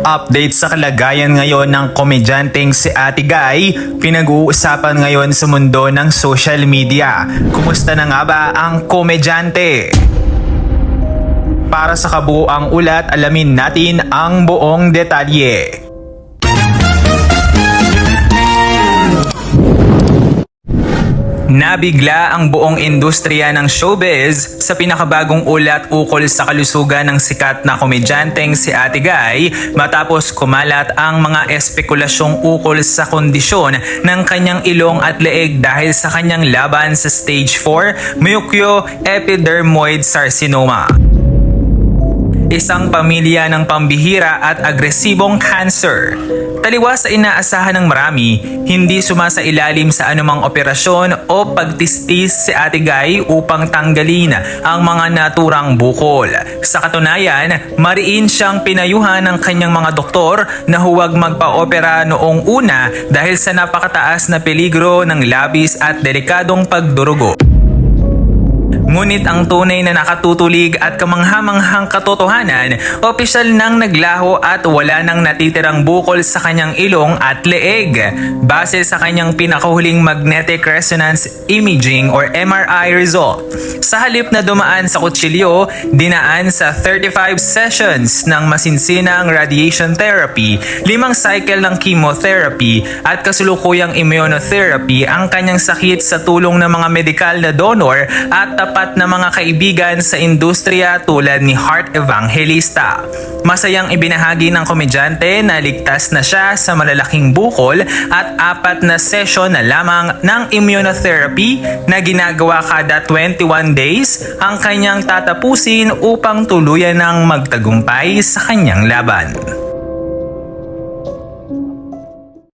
Update sa kalagayan ngayon ng komedyanteng si Ate Guy, pinag-uusapan ngayon sa mundo ng social media. Kumusta na nga ba ang komedyante? Para sa kabuuang ulat, alamin natin ang buong detalye. Nabigla ang buong industriya ng showbiz sa pinakabagong ulat ukol sa kalusugan ng sikat na komedyanteng si Ate Guy matapos kumalat ang mga espekulasyong ukol sa kondisyon ng kanyang ilong at leeg dahil sa kanyang laban sa stage 4 mucoepidermoid carcinoma. Isang pamilya ng pambihira at agresibong cancer. Taliwas sa inaasahan ng marami, hindi sumasailalim sa anumang operasyon o pagtistis si Ate Guy upang tanggalin ang mga naturang bukol. Sa katunayan, mariin siyang pinayuhan ng kanyang mga doktor na huwag magpa-opera noong una dahil sa napakataas na peligro ng labis at delikadong pagdurugo. Ngunit ang tunay na nakatutulig at kamanghamanghang katotohanan, opisyal nang naglaho at wala nang natitirang bukol sa kanyang ilong at leeg. Base sa kanyang pinakahuling magnetic resonance imaging or MRI result. Sa halip na dumaan sa kutsilyo, dinaan sa 35 sessions ng masinsinang radiation therapy, 5 cycle ng chemotherapy at kasulukuyang immunotherapy ang kanyang sakit sa tulong ng mga medikal na donor at tapat na mga kaibigan sa industriya tulad ni Heart Evangelista. Masayang ibinahagi ng komedyante na ligtas na siya sa malalaking bukol at 4 na session na lamang ng immunotherapy na ginagawa kada 21 days ang kanyang tatapusin upang tuluyan ng magtagumpay sa kanyang laban.